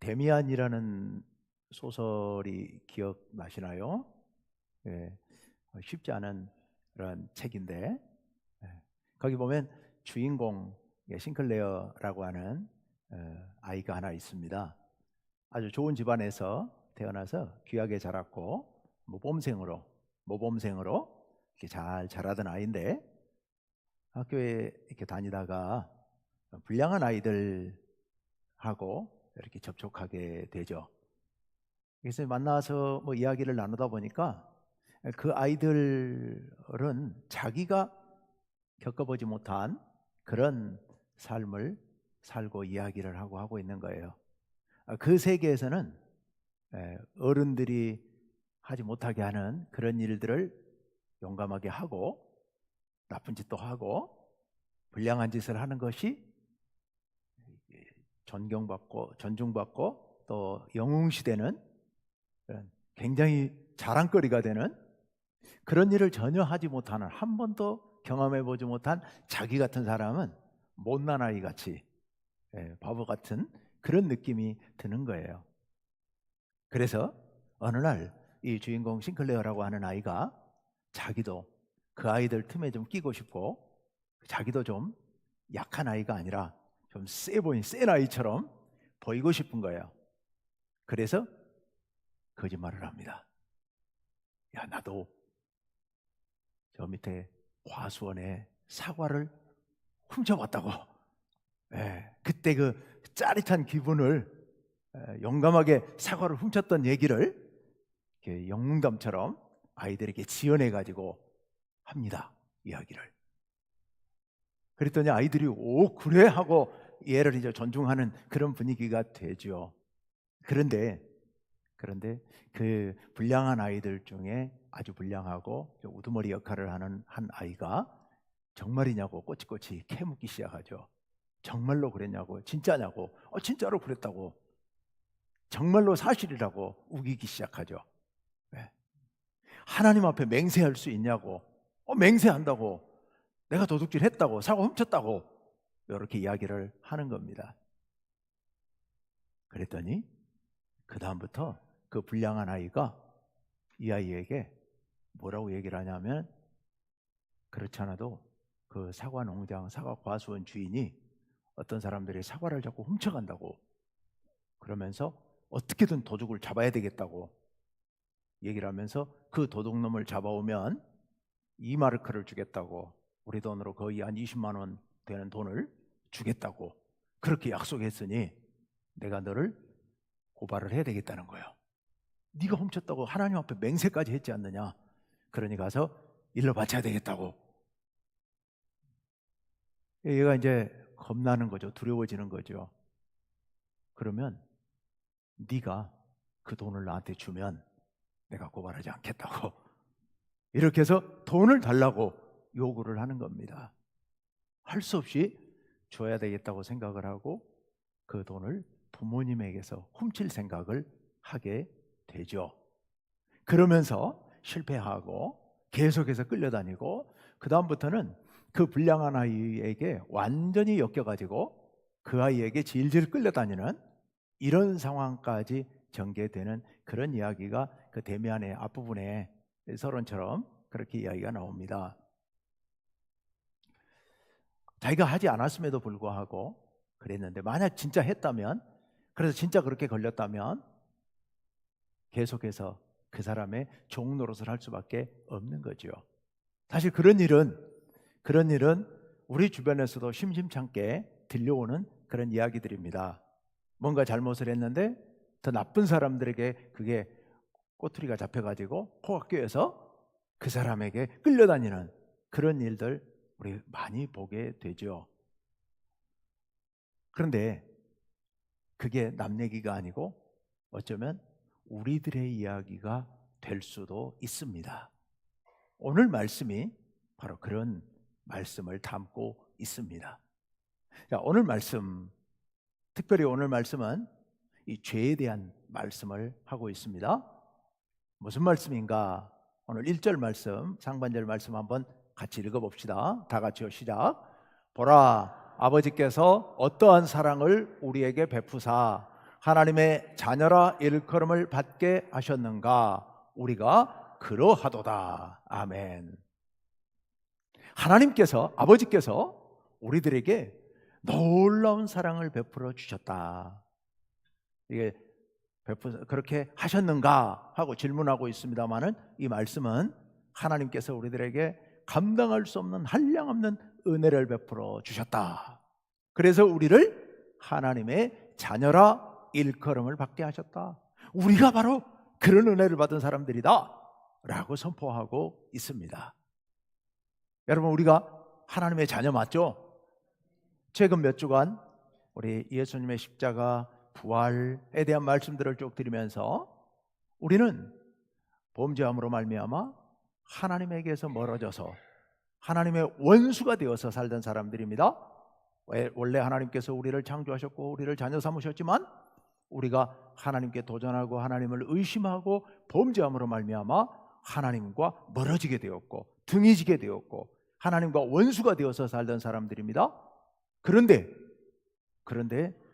데미안이라는 소설이 기억나시나요? 예, 쉽지 않은 그런 책인데 거기 보면 주인공 싱클레어라고 하는 아이가 하나 있습니다. 아주 좋은 집안에서 태어나서 귀하게 자랐고 모범생으로 이렇게 잘 자라던 아이인데 학교에 이렇게 다니다가 불량한 아이들하고 이렇게 접촉하게 되죠. 그래서 만나서 이야기를 나누다 보니까 그 아이들은 자기가 겪어보지 못한 그런 삶을 살고 이야기를 하고 있는 거예요. 그 세계에서는 어른들이 하지 못하게 하는 그런 일들을 용감하게 하고 나쁜 짓도 하고 불량한 짓을 하는 것이 존중받고 또 영웅시되는 굉장히 자랑거리가 되는 그런 일을 전혀 하지 못하는, 한 번도 경험해보지 못한 자기 같은 사람은 못난 아이 같이 바보 같은 그런 느낌이 드는 거예요. 그래서 어느 날 이 주인공 싱클레어라고 하는 아이가 자기도 그 아이들 틈에 좀 끼고 싶고 자기도 좀 약한 아이가 아니라 좀 센 아이처럼 보이고 싶은 거예요. 그래서 거짓말을 합니다. 야, 나도 저 밑에 과수원에 사과를 훔쳐봤다고. 그때 그 짜릿한 기분을 용감하게 사과를 훔쳤던 얘기를 이렇게 영웅담처럼 아이들에게 지어내 가지고 합니다. 이야기를. 그랬더니 아이들이 오 그래 하고 얘를 이제 존중하는 그런 분위기가 되죠. 그런데 그 불량한 아이들 중에 아주 불량하고 우두머리 역할을 하는 한 아이가 정말이냐고 꼬치꼬치 캐묻기 시작하죠. 정말로 그랬냐고, 진짜냐고, 진짜로 그랬다고, 정말로 사실이라고 우기기 시작하죠. 하나님 앞에 맹세할 수 있냐고, 맹세한다고, 내가 도둑질 했다고, 사과 훔쳤다고 이렇게 이야기를 하는 겁니다. 그랬더니 그 다음부터 그 불량한 아이가 이 아이에게 뭐라고 얘기를 하냐면, 그렇지 않아도 그 사과 농장, 사과 과수원 주인이 어떤 사람들이 사과를 자꾸 훔쳐간다고, 그러면서 어떻게든 도둑을 잡아야 되겠다고 얘기를 하면서 그 도둑놈을 잡아오면 2마르크를 주겠다고, 우리 돈으로 거의 한 20만 원 되는 돈을 주겠다고 그렇게 약속했으니 내가 너를 고발을 해야 되겠다는 거예요. 네가 훔쳤다고 하나님 앞에 맹세까지 했지 않느냐. 그러니 가서 일러 바쳐야 되겠다고. 얘가 이제 겁나는 거죠. 두려워지는 거죠. 그러면 네가 그 돈을 나한테 주면 내가 고발하지 않겠다고 이렇게 해서 돈을 달라고 요구를 하는 겁니다. 할 수 없이 줘야 되겠다고 생각을 하고 그 돈을 부모님에게서 훔칠 생각을 하게 되죠. 그러면서 실패하고 계속해서 끌려다니고 그 다음부터는 그 불량한 아이에게 완전히 엮여가지고 그 아이에게 질질 끌려다니는 이런 상황까지 전개되는 그런 이야기가 그 데미안의 앞부분에 서론처럼 그렇게 이야기가 나옵니다. 자기가 하지 않았음에도 불구하고 그랬는데, 만약 진짜 했다면, 그래서 진짜 그렇게 걸렸다면 계속해서 그 사람의 종 노릇을 할 수밖에 없는 거죠. 사실 그런 일은 우리 주변에서도 심심찮게 들려오는 그런 이야기들입니다. 뭔가 잘못을 했는데 더 나쁜 사람들에게 그게 꼬투리가 잡혀가지고 코가 꿰어서 그 사람에게 끌려다니는 그런 일들 우리 많이 보게 되죠. 그런데 그게 남 얘기가 아니고 어쩌면 우리들의 이야기가 될 수도 있습니다. 오늘 말씀이 바로 그런 말씀을 담고 있습니다. 자, 오늘 말씀, 특별히 오늘 말씀은 이 죄에 대한 말씀을 하고 있습니다. 무슨 말씀인가? 오늘 1절 말씀, 상반절 말씀 한번 같이 읽어봅시다. 다 같이요, 시작. 보라, 아버지께서 어떠한 사랑을 우리에게 베푸사 하나님의 자녀라 일컬음을 받게 하셨는가? 우리가 그러하도다. 아멘. 하나님께서, 아버지께서 우리들에게 놀라운 사랑을 베풀어 주셨다. 이게 그렇게 하셨는가 하고 질문하고 있습니다만은, 이 말씀은 하나님께서 우리들에게 감당할 수 없는 한량없는 은혜를 베풀어 주셨다. 그래서 우리를 하나님의 자녀라 일컬음을 받게 하셨다. 우리가 바로 그런 은혜를 받은 사람들이다 라고 선포하고 있습니다. 여러분, 우리가 하나님의 자녀 맞죠? 최근 몇 주간 우리 예수님의 십자가 부활에 대한 말씀들을 쭉 드리면서 우리는 범죄함으로 말미암아 하나님에게서 멀어져서 하나님의 원수가 되어서 살던 사람들입니다. 원래 하나님께서 우리를 창조하셨고 우리를 자녀 삼으셨지만 우리가 하나님께 도전하고 하나님을 의심하고 범죄함으로 말미암아 하나님과 멀어지게 되었고 등이 지게 되었고 하나님과 원수가 되어서 살던 사람들입니다. 그런데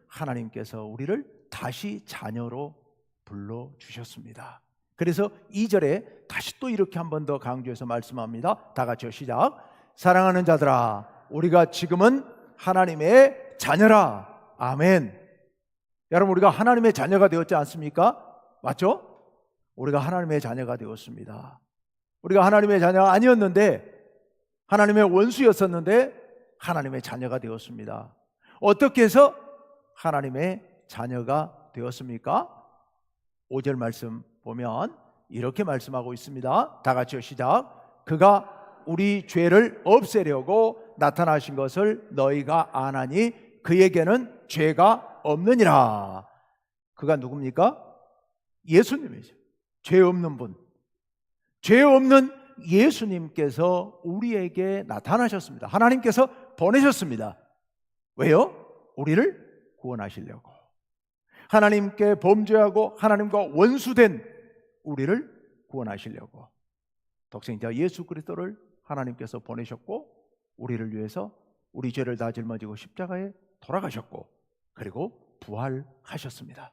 하나님께서 우리를 다시 자녀로 불러주셨습니다. 그래서 2절에 다시 또 이렇게 한 번 더 강조해서 말씀합니다. 다 같이요, 시작. 사랑하는 자들아, 우리가 지금은 하나님의 자녀라. 아멘. 여러분, 우리가 하나님의 자녀가 되었지 않습니까? 맞죠? 우리가 하나님의 자녀가 되었습니다. 우리가 하나님의 자녀가 아니었는데, 하나님의 원수였었는데 하나님의 자녀가 되었습니다. 어떻게 해서 하나님의 자녀가 되었습니까? 5절 말씀 보면 이렇게 말씀하고 있습니다. 다 같이요, 시작. 그가 우리 죄를 없애려고 나타나신 것을 너희가 아나니 그에게는 죄가 없느니라. 그가 누굽니까? 예수님이죠. 죄 없는 분, 죄 없는 예수님께서 우리에게 나타나셨습니다. 하나님께서 보내셨습니다. 왜요? 우리를 구원하시려고. 하나님께 범죄하고 하나님과 원수된 우리를 구원하시려고 독생자 예수 그리스도를 하나님께서 보내셨고 우리를 위해서 우리 죄를 다 짊어지고 십자가에 돌아가셨고 그리고 부활하셨습니다.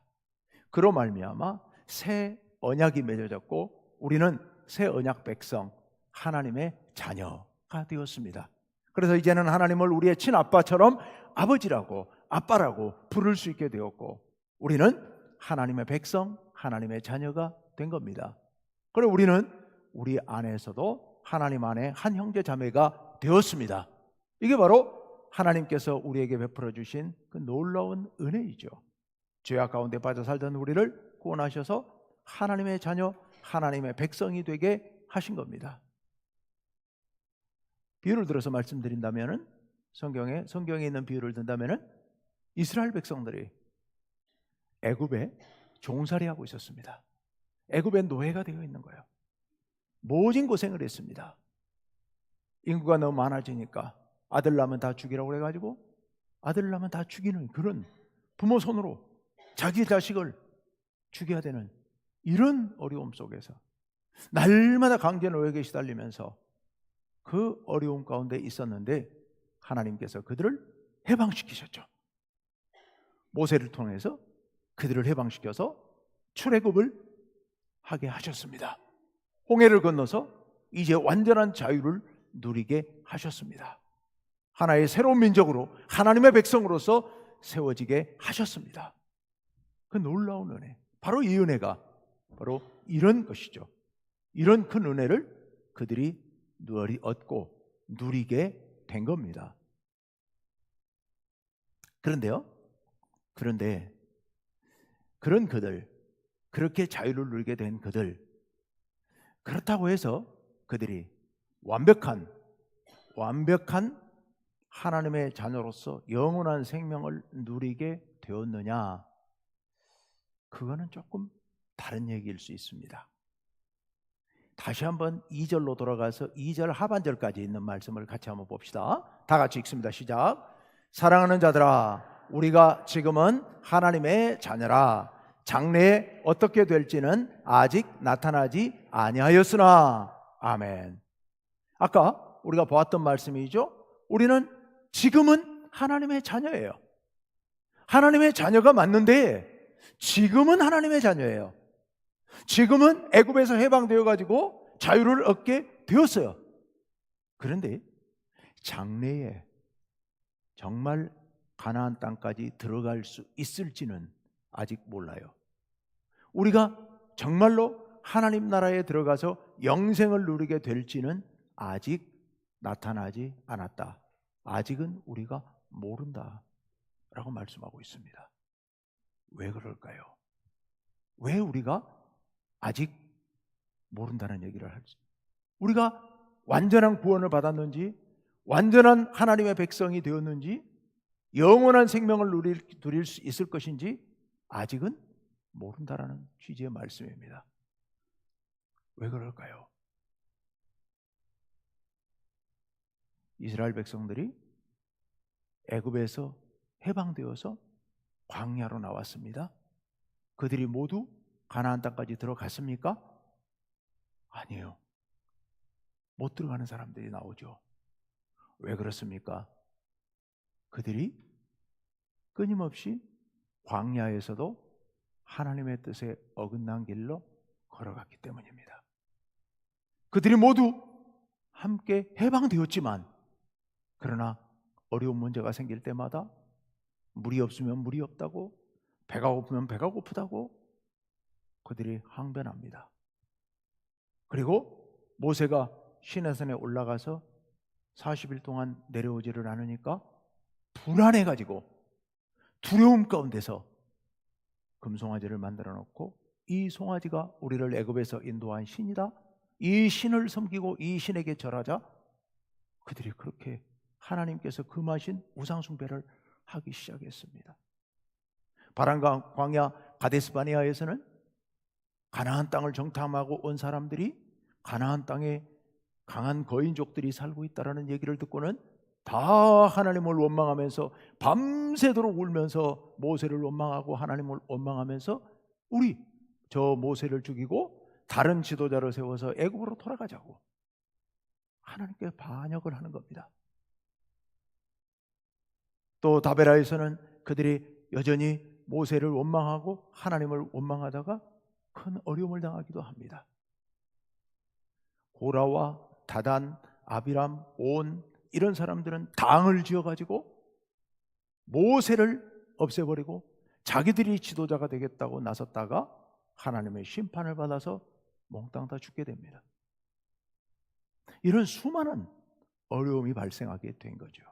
그로 말미암아 새 언약이 맺어졌고 우리는 새 언약 백성, 하나님의 자녀가 되었습니다. 그래서 이제는 하나님을 우리의 친아빠처럼 아버지라고 아빠라고 부를 수 있게 되었고 우리는 하나님의 백성, 하나님의 자녀가 된 겁니다. 그리고 우리는 우리 안에서도 하나님 안에 한 형제 자매가 되었습니다. 이게 바로 하나님께서 우리에게 베풀어 주신 그 놀라운 은혜이죠. 죄악 가운데 빠져 살던 우리를 구원하셔서 하나님의 자녀, 하나님의 백성이 되게 하신 겁니다. 비유를 들어서 말씀드린다면은 성경에 있는 비유를 든다면은 이스라엘 백성들이 애굽에 종살이하고 있었습니다. 애굽에 노예가 되어 있는 거예요. 모진 고생을 했습니다. 인구가 너무 많아지니까 아들 낳으면 다 죽이라고 그래가지고 아들 낳으면 다 죽이는 그런 부모 손으로 자기 자식을 죽여야 되는 이런 어려움 속에서 날마다 강제 노역에 시달리면서 그 어려움 가운데 있었는데 하나님께서 그들을 해방시키셨죠. 모세를 통해서 그들을 해방시켜서 출애굽을 하게 하셨습니다. 홍해를 건너서 이제 완전한 자유를 누리게 하셨습니다. 하나의 새로운 민족으로 하나님의 백성으로서 세워지게 하셨습니다. 그 놀라운 은혜, 바로 이 은혜가 바로 이런 것이죠. 이런 큰 은혜를 그들이 얻고 누리게 된 겁니다. 그런데 그런 그들, 그렇게 자유를 누리게 된 그들, 그렇다고 해서 그들이 완벽한 하나님의 자녀로서 영원한 생명을 누리게 되었느냐? 그거는 조금 다른 얘기일 수 있습니다. 다시 한번 2절로 돌아가서 2절 하반절까지 있는 말씀을 같이 한번 봅시다. 다 같이 읽습니다. 시작. 사랑하는 자들아, 우리가 지금은 하나님의 자녀라. 장래에 어떻게 될지는 아직 나타나지 아니하였으나. 아멘. 아까 우리가 보았던 말씀이죠. 우리는 지금은 하나님의 자녀예요. 하나님의 자녀가 맞는데 지금은 하나님의 자녀예요. 지금은 애굽에서 해방되어 가지고 자유를 얻게 되었어요. 그런데 장래에 정말 가나안 땅까지 들어갈 수 있을지는 아직 몰라요. 우리가 정말로 하나님 나라에 들어가서 영생을 누리게 될지는 아직 나타나지 않았다. 아직은 우리가 모른다 라고 말씀하고 있습니다. 왜 그럴까요? 왜 우리가 아직 모른다는 얘기를 할지? 우리가 완전한 구원을 받았는지, 완전한 하나님의 백성이 되었는지, 영원한 생명을 누릴 수 있을 것인지 아직은 모른다라는 취지의 말씀입니다. 왜 그럴까요? 이스라엘 백성들이 애굽에서 해방되어서 광야로 나왔습니다. 그들이 모두 가나안 땅까지 들어갔습니까? 아니에요. 못 들어가는 사람들이 나오죠. 왜 그렇습니까? 그들이 끊임없이 광야에서도 하나님의 뜻에 어긋난 길로 걸어갔기 때문입니다. 그들이 모두 함께 해방되었지만, 그러나 어려운 문제가 생길 때마다 물이 없으면 물이 없다고, 배가 고프면 배가 고프다고 그들이 항변합니다. 그리고 모세가 시내산에 올라가서 40일 동안 내려오지를 않으니까 불안해가지고 두려움 가운데서 금송아지를 만들어 놓고, 이 송아지가 우리를 애굽에서 인도한 신이다, 이 신을 섬기고 이 신에게 절하자, 그들이 그렇게 하나님께서 금하신 우상 숭배를 하기 시작했습니다. 바람과 광야 가데스바네아에서는 가나안 땅을 정탐하고 온 사람들이 가나안 땅에 강한 거인족들이 살고 있다는 얘기를 듣고는 다 하나님을 원망하면서 밤새도록 울면서 모세를 원망하고 하나님을 원망하면서 우리 저 모세를 죽이고 다른 지도자를 세워서 애굽으로 돌아가자고 하나님께 반역을 하는 겁니다. 또 다베라에서는 그들이 여전히 모세를 원망하고 하나님을 원망하다가 큰 어려움을 당하기도 합니다. 고라와 다단, 아비람, 온 이런 사람들은 당을 지어가지고 모세를 없애버리고 자기들이 지도자가 되겠다고 나섰다가 하나님의 심판을 받아서 몽땅 다 죽게 됩니다. 이런 수많은 어려움이 발생하게 된 거죠.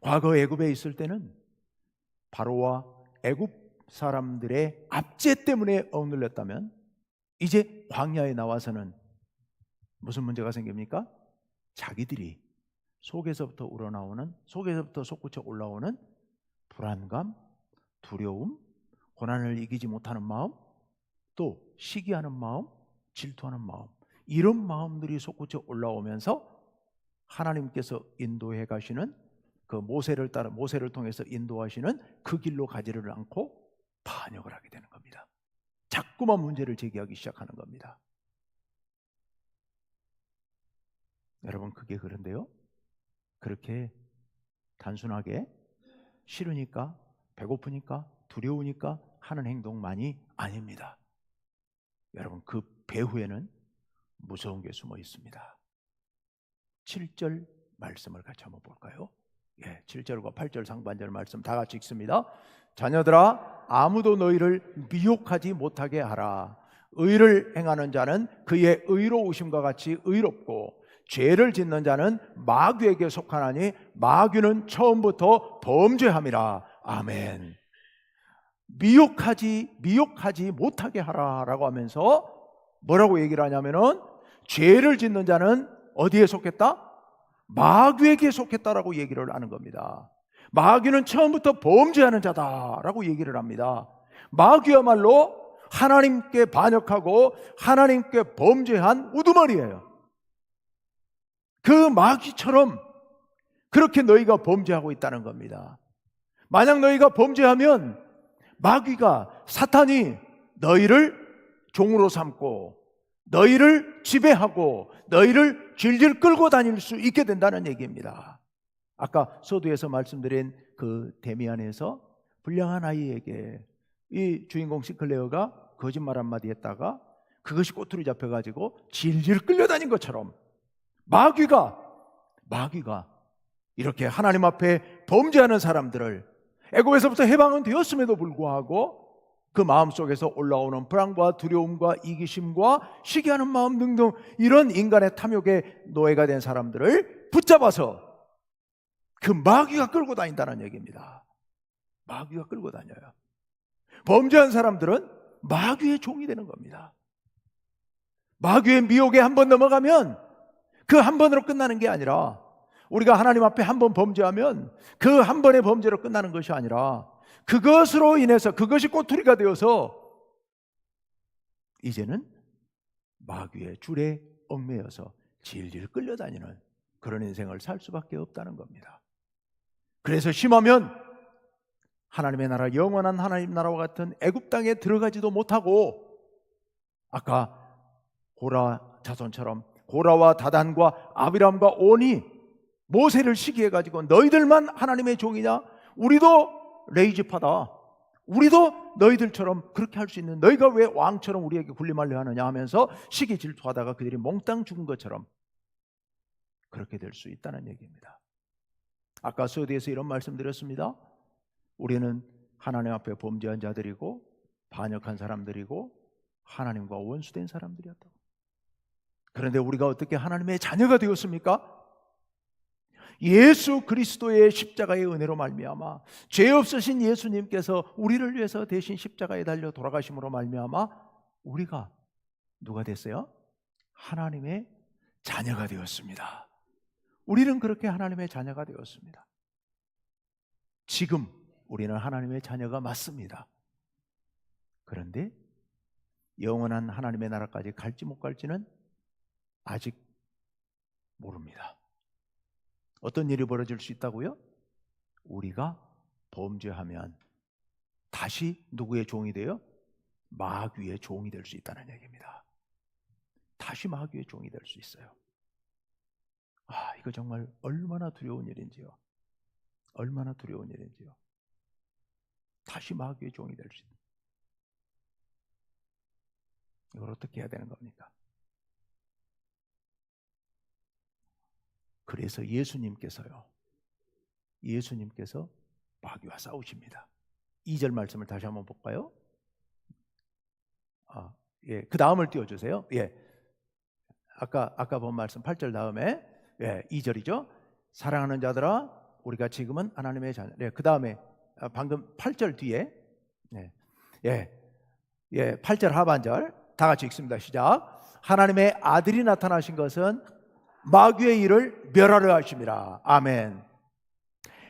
과거 애굽에 있을 때는 바로와 애굽 사람들의 압제 때문에 억눌렸다면, 이제 광야에 나와서는 무슨 문제가 생깁니까? 자기들이 속에서부터 우러나오는, 속에서부터 솟구쳐 올라오는 불안감, 두려움, 고난을 이기지 못하는 마음, 또 시기하는 마음, 질투하는 마음, 이런 마음들이 솟구쳐 올라오면서 하나님께서 인도해 가시는 그 모세를 따라, 모세를 통해서 인도하시는 그 길로 가지를 않고 반역을 하게 되는 겁니다. 자꾸만 문제를 제기하기 시작하는 겁니다. 여러분, 그게 그런데요, 그렇게 단순하게 싫으니까, 배고프니까, 두려우니까 하는 행동만이 아닙니다. 여러분, 그 배후에는 무서운 게 숨어 있습니다. 7절 말씀을 같이 한번 볼까요? 7절과 8절 상반절 말씀 다 같이 읽습니다. 자녀들아, 아무도 너희를 미혹하지 못하게 하라. 의를 행하는 자는 그의 의로우심과 같이 의롭고, 죄를 짓는 자는 마귀에게 속하나니 마귀는 처음부터 범죄함이라. 아멘. 미혹하지 못하게 하라라고 하면서 뭐라고 얘기를 하냐면은, 죄를 짓는 자는 어디에 속했다? 마귀에게 속했다라고 얘기를 하는 겁니다. 마귀는 처음부터 범죄하는 자다라고 얘기를 합니다. 마귀야말로 하나님께 반역하고 하나님께 범죄한 우두머리예요. 그 마귀처럼 그렇게 너희가 범죄하고 있다는 겁니다. 만약 너희가 범죄하면 마귀가, 사탄이 너희를 종으로 삼고 너희를 지배하고 너희를 질질 끌고 다닐 수 있게 된다는 얘기입니다. 아까 서두에서 말씀드린 그 데미안에서 불량한 아이에게 이 주인공 시클레어가 거짓말 한마디 했다가 그것이 꼬투리 잡혀가지고 질질 끌려다닌 것처럼 마귀가 이렇게 하나님 앞에 범죄하는 사람들을 애굽에서부터 해방은 되었음에도 불구하고 그 마음속에서 올라오는 불안과 두려움과 이기심과 시기하는 마음 등등 이런 인간의 탐욕의 노예가 된 사람들을 붙잡아서 그 마귀가 끌고 다닌다는 얘기입니다. 마귀가 끌고 다녀요. 범죄한 사람들은 마귀의 종이 되는 겁니다. 마귀의 미혹에 한 번 넘어가면 그 한 번으로 끝나는 게 아니라, 우리가 하나님 앞에 한 번 범죄하면 그 한 번의 범죄로 끝나는 것이 아니라 그것으로 인해서 그것이 꼬투리가 되어서 이제는 마귀의 줄에 얽매여서 질질 끌려다니는 그런 인생을 살 수밖에 없다는 겁니다. 그래서 심하면 하나님의 나라, 영원한 하나님 나라와 같은 애굽 땅에 들어가지도 못하고, 아까 고라 자손처럼 고라와 다단과 아비람과 온이 모세를 시기해가지고 너희들만 하나님의 종이냐? 우리도 레이지파다. 우리도 너희들처럼 그렇게 할 수 있는, 너희가 왜 왕처럼 우리에게 군림하려 하느냐 하면서 시기 질투하다가 그들이 몽땅 죽은 것처럼 그렇게 될 수 있다는 얘기입니다. 아까 서두에서 이런 말씀 드렸습니다. 우리는 하나님 앞에 범죄한 자들이고 반역한 사람들이고 하나님과 원수된 사람들이었다고. 그런데 우리가 어떻게 하나님의 자녀가 되었습니까? 예수 그리스도의 십자가의 은혜로 말미암아, 죄 없으신 예수님께서 우리를 위해서 대신 십자가에 달려 돌아가심으로 말미암아 우리가 누가 됐어요? 하나님의 자녀가 되었습니다. 우리는 그렇게 하나님의 자녀가 되었습니다. 지금 우리는 하나님의 자녀가 맞습니다. 그런데 영원한 하나님의 나라까지 갈지 못 갈지는 아직 모릅니다. 어떤 일이 벌어질 수 있다고요? 우리가 범죄하면 다시 누구의 종이 돼요? 마귀의 종이 될 수 있다는 얘기입니다. 다시 마귀의 종이 될 수 있어요. 이거 정말 얼마나 두려운 일인지요. 얼마나 두려운 일인지요. 다시 마귀의 종이 될 수 있다. 이걸 어떻게 해야 되는 겁니까? 그래서 예수님께서 마귀와 싸우십니다. 2절 말씀을 다시 한번 볼까요? 그 다음을 띄워주세요. 아까 본 말씀 8절 다음에 2절이죠. 사랑하는 자들아, 우리가 지금은 하나님의 자녀. 그 다음에 방금 8절 뒤에 8절 하반절 다 같이 읽습니다. 시작. 하나님의 아들이 나타나신 것은 마귀의 일을 멸하려 하심이라. 아멘.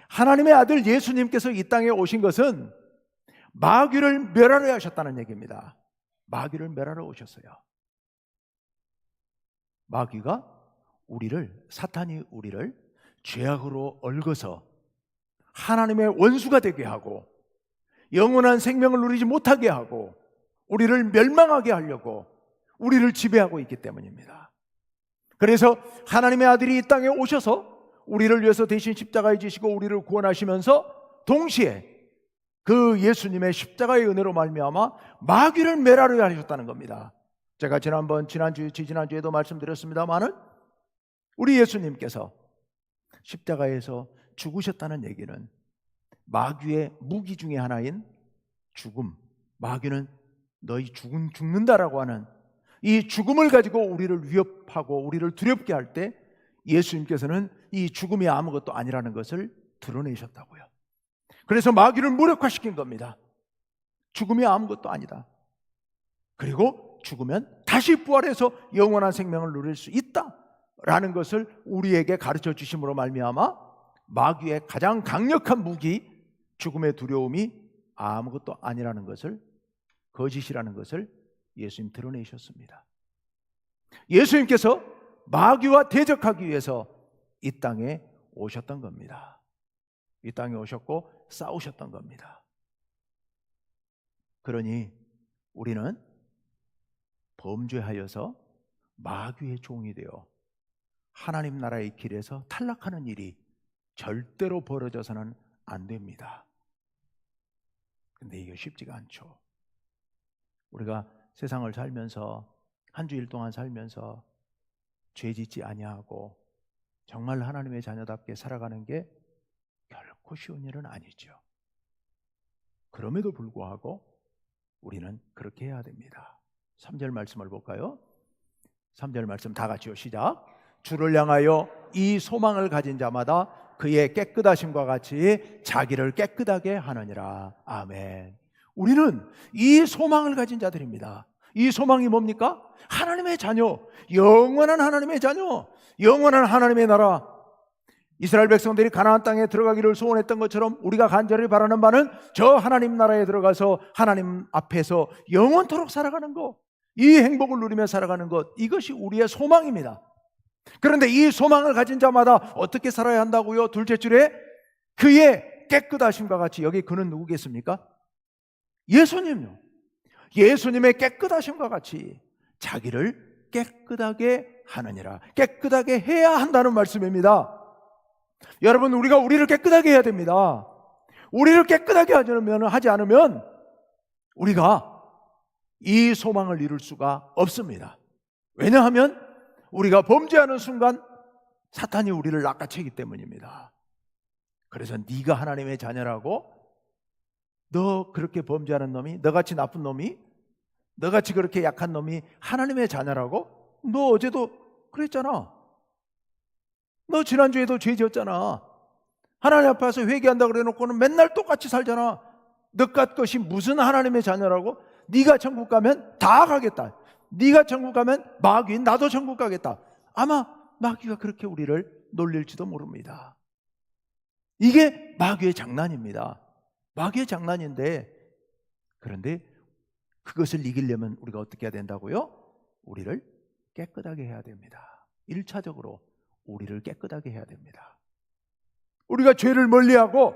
하나님의 아들 예수님께서 이 땅에 오신 것은 마귀를 멸하려 하셨다는 얘기입니다. 마귀를 멸하러 오셨어요. 마귀가 사탄이 우리를 죄악으로 얽어서 하나님의 원수가 되게 하고 영원한 생명을 누리지 못하게 하고 우리를 멸망하게 하려고 우리를 지배하고 있기 때문입니다. 그래서 하나님의 아들이 이 땅에 오셔서 우리를 위해서 대신 십자가에 지시고 우리를 구원하시면서 동시에 그 예수님의 십자가의 은혜로 말미암아 마귀를 멸하려 하셨다는 겁니다. 제가 지난주에도 말씀드렸습니다마는 우리 예수님께서 십자가에서 죽으셨다는 얘기는 마귀의 무기 중에 하나인 죽음, 마귀는 너희 죽는다라고 하는 이 죽음을 가지고 우리를 위협하고 우리를 두렵게 할 때 예수님께서는 이 죽음이 아무것도 아니라는 것을 드러내셨다고요. 그래서 마귀를 무력화시킨 겁니다. 죽음이 아무것도 아니다. 그리고 죽으면 다시 부활해서 영원한 생명을 누릴 수 있다라는 것을 우리에게 가르쳐 주심으로 말미암아 마귀의 가장 강력한 무기, 죽음의 두려움이 아무것도 아니라는 것을, 거짓이라는 것을 예수님 드러내셨습니다. 예수님께서 마귀와 대적하기 위해서 이 땅에 오셨던 겁니다. 이 땅에 오셨고 싸우셨던 겁니다. 그러니 우리는 범죄하여서 마귀의 종이 되어 하나님 나라의 길에서 탈락하는 일이 절대로 벌어져서는 안 됩니다. 그런데 이게 쉽지가 않죠. 우리가 세상을 살면서 한 주일 동안 살면서 죄 짓지 아니하고 정말 하나님의 자녀답게 살아가는 게 결코 쉬운 일은 아니죠. 그럼에도 불구하고 우리는 그렇게 해야 됩니다. 3절 말씀을 볼까요? 3절 말씀 다 같이요. 시작. 주를 향하여 이 소망을 가진 자마다 그의 깨끗하심과 같이 자기를 깨끗하게 하느니라. 아멘. 우리는 이 소망을 가진 자들입니다. 이 소망이 뭡니까? 하나님의 자녀, 영원한 하나님의 자녀, 영원한 하나님의 나라. 이스라엘 백성들이 가나안 땅에 들어가기를 소원했던 것처럼 우리가 간절히 바라는 바는 저 하나님 나라에 들어가서 하나님 앞에서 영원토록 살아가는 것, 이 행복을 누리며 살아가는 것, 이것이 우리의 소망입니다. 그런데 이 소망을 가진 자마다 어떻게 살아야 한다고요? 둘째 줄에 그의 깨끗하심과 같이, 여기 그는 누구겠습니까? 예수님요. 예수님의 깨끗하심과 같이 자기를 깨끗하게 하느니라. 깨끗하게 해야 한다는 말씀입니다. 여러분, 우리가 우리를 깨끗하게 해야 됩니다. 우리를 깨끗하게 하지 않으면 우리가 이 소망을 이룰 수가 없습니다. 왜냐하면 우리가 범죄하는 순간 사탄이 우리를 낚아채기 때문입니다. 그래서 네가 하나님의 자녀라고, 너 그렇게 범죄하는 놈이, 너같이 나쁜 놈이, 너같이 그렇게 약한 놈이 하나님의 자녀라고? 너 어제도 그랬잖아. 너 지난주에도 죄 지었잖아. 하나님 앞에서 회개한다 그래 놓고는 맨날 똑같이 살잖아. 너깟 것이 무슨 하나님의 자녀라고? 네가 천국 가면 다 가겠다. 네가 천국 가면 마귀, 나도 천국 가겠다. 아마 마귀가 그렇게 우리를 놀릴지도 모릅니다. 이게 마귀의 장난입니다. 마귀의 장난인데, 그런데 그것을 이기려면 우리가 어떻게 해야 된다고요? 우리를 깨끗하게 해야 됩니다. 1차적으로 우리를 깨끗하게 해야 됩니다. 우리가 죄를 멀리하고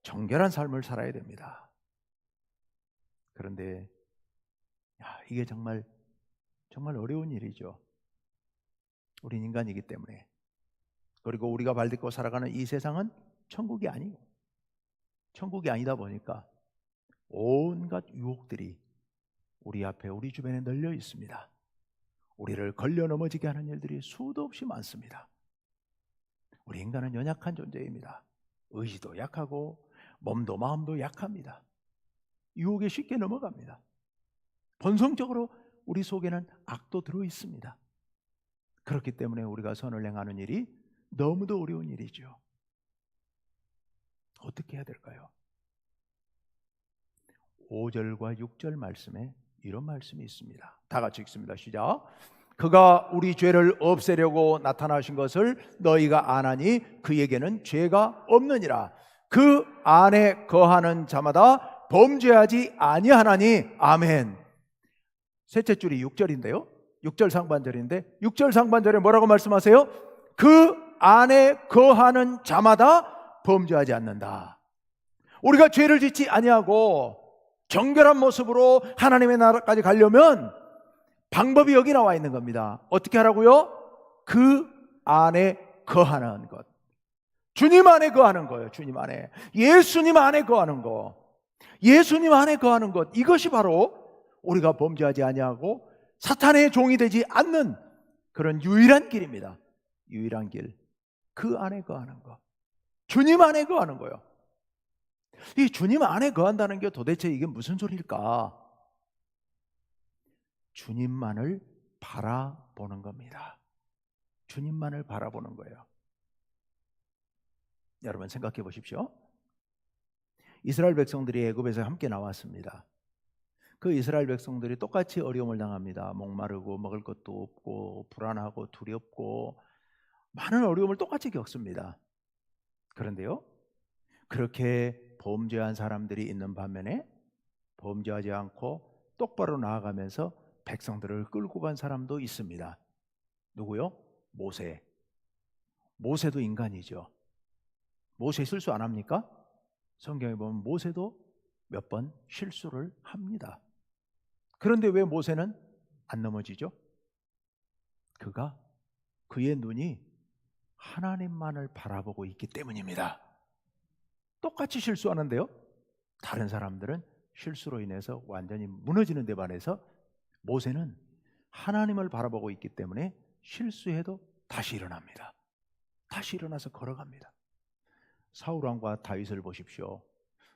정결한 삶을 살아야 됩니다. 그런데 이게 정말 어려운 일이죠. 우린 인간이기 때문에. 그리고 우리가 발딛고 살아가는 이 세상은 천국이 아니고, 천국이 아니다 보니까 온갖 유혹들이 우리 앞에, 우리 주변에 널려 있습니다. 우리를 걸려 넘어지게 하는 일들이 수도 없이 많습니다. 우리 인간은 연약한 존재입니다. 의지도 약하고 몸도 마음도 약합니다. 유혹에 쉽게 넘어갑니다. 본성적으로 우리 속에는 악도 들어 있습니다. 그렇기 때문에 우리가 선을 행하는 일이 너무도 어려운 일이죠. 어떻게 해야 될까요? 5절과 6절 말씀에 이런 말씀이 있습니다. 다 같이 읽습니다. 시작. 그가 우리 죄를 없애려고 나타나신 것을 너희가 아나니 그에게는 죄가 없느니라. 그 안에 거하는 자마다 범죄하지 아니하나니. 아멘. 셋째 줄이 6절인데요. 6절 상반절인데 6절 상반절에 뭐라고 말씀하세요? 그 안에 거하는 자마다 범죄하지 않는다. 우리가 죄를 짓지 아니하고 정결한 모습으로 하나님의 나라까지 가려면 방법이 여기 나와 있는 겁니다. 어떻게 하라고요? 그 안에 거하는 것. 주님 안에 거하는 거예요. 주님 안에. 예수님 안에 거하는 거. 예수님 안에 거하는 것. 이것이 바로 우리가 범죄하지 아니하고 사탄의 종이 되지 않는 그런 유일한 길입니다. 유일한 길. 그 안에 거하는 것. 주님 안에 거하는 거예요. 이 주님 안에 거한다는 게 도대체 이게 무슨 소리일까? 주님만을 바라보는 겁니다. 주님만을 바라보는 거예요. 여러분 생각해 보십시오. 이스라엘 백성들이 애굽에서 함께 나왔습니다. 그 이스라엘 백성들이 똑같이 어려움을 당합니다. 목마르고 먹을 것도 없고 불안하고 두렵고 많은 어려움을 똑같이 겪습니다. 그런데요, 그렇게 범죄한 사람들이 있는 반면에 범죄하지 않고 똑바로 나아가면서 백성들을 끌고 간 사람도 있습니다. 누구요? 모세. 모세도 인간이죠. 모세 실수 안 합니까? 성경에 보면 모세도 몇 번 실수를 합니다. 그런데 왜 모세는 안 넘어지죠? 그의 눈이 하나님만을 바라보고 있기 때문입니다. 똑같이 실수하는데요, 다른 사람들은 실수로 인해서 완전히 무너지는 데 반해서 모세는 하나님을 바라보고 있기 때문에 실수해도 다시 일어납니다. 다시 일어나서 걸어갑니다. 사울왕과 다윗을 보십시오.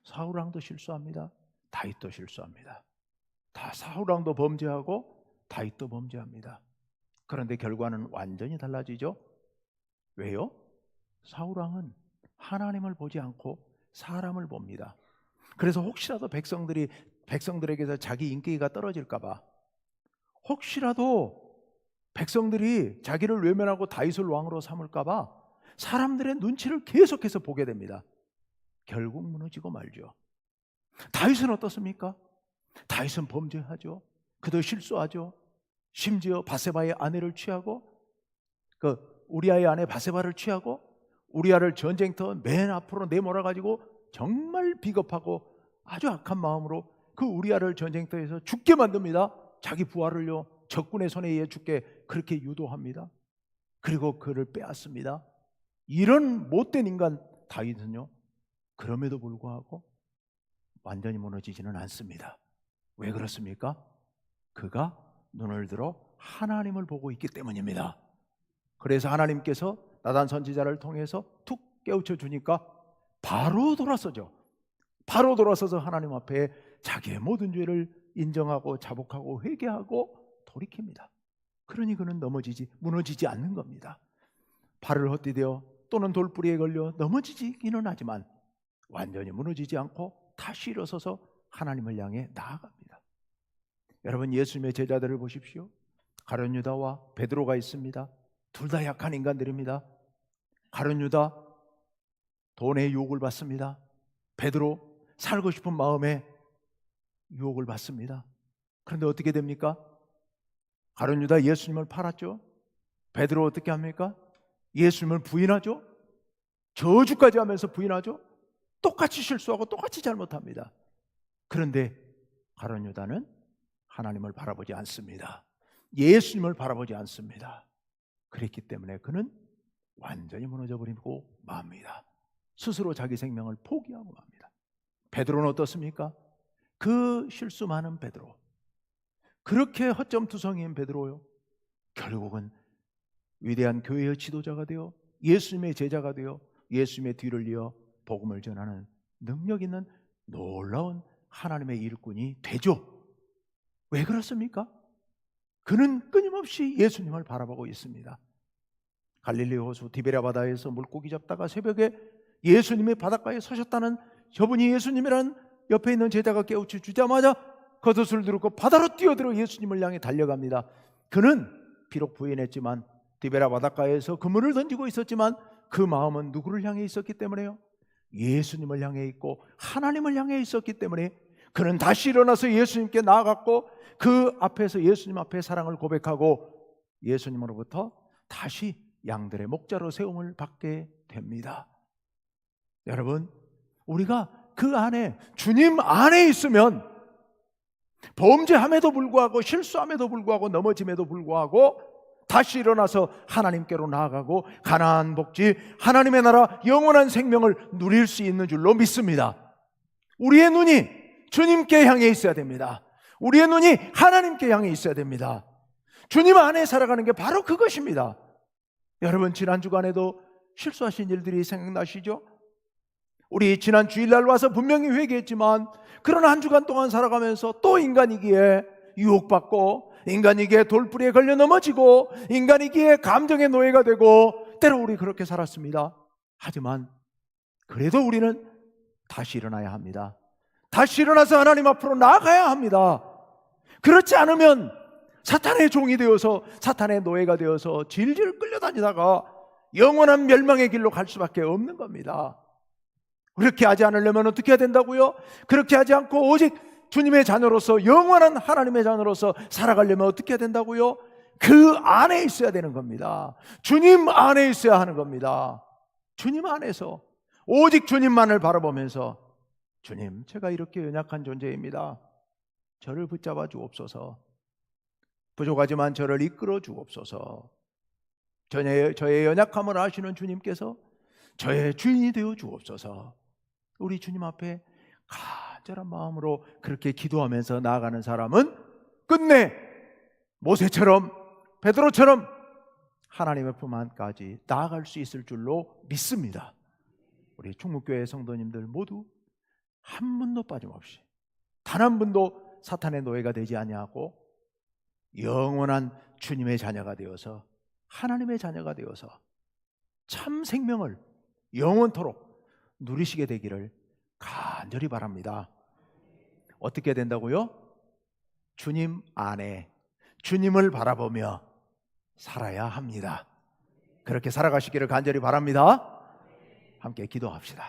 사울왕도 실수합니다. 다윗도 실수합니다. 다 사울왕도 범죄하고 다윗도 범죄합니다. 그런데 결과는 완전히 달라지죠. 왜요? 사울왕은 하나님을 보지 않고 사람을 봅니다. 그래서 혹시라도 백성들에게서 자기 인기가 떨어질까 봐, 혹시라도 백성들이 자기를 외면하고 다윗을 왕으로 삼을까 봐 사람들의 눈치를 계속해서 보게 됩니다. 결국 무너지고 말죠. 다윗은 어떻습니까? 다윗은 범죄하죠. 그도 실수하죠. 심지어 바세바의 아내를 취하고, 우리아의 아내 바세바를 취하고 우리아를 전쟁터 맨 앞으로 내몰아가지고 정말 비겁하고 아주 악한 마음으로 그 우리아를 전쟁터에서 죽게 만듭니다. 자기 부하를요 적군의 손에 의해 죽게 그렇게 유도합니다. 그리고 그를 빼앗습니다. 이런 못된 인간 다윗은요, 그럼에도 불구하고 완전히 무너지지는 않습니다. 왜 그렇습니까? 그가 눈을 들어 하나님을 보고 있기 때문입니다. 그래서 하나님께서 나단 선지자를 통해서 툭 깨우쳐 주니까 바로 돌아서죠. 바로 돌아서서 하나님 앞에 자기의 모든 죄를 인정하고 자복하고 회개하고 돌이킵니다. 그러니 그는 무너지지 않는 겁니다. 발을 헛디뎌 또는 돌뿌리에 걸려 넘어지기는 하지만 완전히 무너지지 않고 다시 일어서서 하나님을 향해 나아갑니다. 여러분, 예수님의 제자들을 보십시오. 가룟 유다와 베드로가 있습니다. 둘 다 약한 인간들입니다. 가룟 유다 돈의 유혹을 받습니다. 베드로 살고 싶은 마음에 유혹을 받습니다. 그런데 어떻게 됩니까? 가룟 유다 예수님을 팔았죠. 베드로 어떻게 합니까? 예수님을 부인하죠. 저주까지 하면서 부인하죠. 똑같이 실수하고 똑같이 잘못합니다. 그런데 가룟 유다는 하나님을 바라보지 않습니다. 예수님을 바라보지 않습니다. 그랬기 때문에 그는 완전히 무너져버리고 맙니다. 스스로 자기 생명을 포기하고 맙니다. 베드로는 어떻습니까? 그 실수 많은 베드로, 그렇게 허점투성이인 베드로요, 결국은 위대한 교회의 지도자가 되어 예수님의 제자가 되어 예수님의 뒤를 이어 복음을 전하는 능력 있는 놀라운 하나님의 일꾼이 되죠. 왜 그렇습니까? 그는 끊임없이 예수님을 바라보고 있습니다. 갈릴리 호수 디베랴 바다에서 물고기 잡다가 새벽에 예수님이 바닷가에 서셨다는 저분이 예수님이라는 옆에 있는 제자가 깨우쳐 주자마자 겉옷을 두르고 바다로 뛰어들어 예수님을 향해 달려갑니다. 그는 비록 부인했지만 디베랴 바닷가에서 그물을 던지고 있었지만 그 마음은 누구를 향해 있었기 때문에요? 예수님을 향해 있고 하나님을 향해 있었기 때문에 그는 다시 일어나서 예수님께 나아갔고 그 앞에서 예수님 앞에 사랑을 고백하고 예수님으로부터 다시 양들의 목자로 세움을 받게 됩니다. 여러분, 우리가 그 안에, 주님 안에 있으면 범죄함에도 불구하고 실수함에도 불구하고 넘어짐에도 불구하고 다시 일어나서 하나님께로 나아가고 가나안 복지, 하나님의 나라, 영원한 생명을 누릴 수 있는 줄로 믿습니다. 우리의 눈이 주님께 향해 있어야 됩니다. 우리의 눈이 하나님께 향해 있어야 됩니다. 주님 안에 살아가는 게 바로 그것입니다. 여러분, 지난 주간에도 실수하신 일들이 생각나시죠? 우리 지난 주일날 와서 분명히 회개했지만 그러나 한 주간 동안 살아가면서 또 인간이기에 유혹받고 인간이기에 돌뿌리에 걸려 넘어지고 인간이기에 감정의 노예가 되고 때로 우리 그렇게 살았습니다. 하지만 그래도 우리는 다시 일어나야 합니다. 다시 일어나서 하나님 앞으로 나아가야 합니다. 그렇지 않으면 사탄의 종이 되어서 사탄의 노예가 되어서 질질 끌려다니다가 영원한 멸망의 길로 갈 수밖에 없는 겁니다. 그렇게 하지 않으려면 어떻게 해야 된다고요? 그렇게 하지 않고 오직 주님의 자녀로서, 영원한 하나님의 자녀로서 살아가려면 어떻게 해야 된다고요? 그 안에 있어야 되는 겁니다. 주님 안에 있어야 하는 겁니다. 주님 안에서 오직 주님만을 바라보면서, 주님, 제가 이렇게 연약한 존재입니다. 저를 붙잡아 주옵소서. 부족하지만 저를 이끌어 주옵소서. 저의 연약함을 아시는 주님께서 저의 주인이 되어 주옵소서. 우리 주님 앞에 간절한 마음으로 그렇게 기도하면서 나아가는 사람은 끝내 모세처럼 베드로처럼 하나님의 품 안까지 나아갈 수 있을 줄로 믿습니다. 우리 충무교회 성도님들 모두 한 분도 빠짐없이 단 한 분도 사탄의 노예가 되지 아니하고 영원한 주님의 자녀가 되어서 하나님의 자녀가 되어서 참 생명을 영원토록 누리시게 되기를 간절히 바랍니다. 어떻게 된다고요? 주님 안에 주님을 바라보며 살아야 합니다. 그렇게 살아가시기를 간절히 바랍니다. 함께 기도합시다.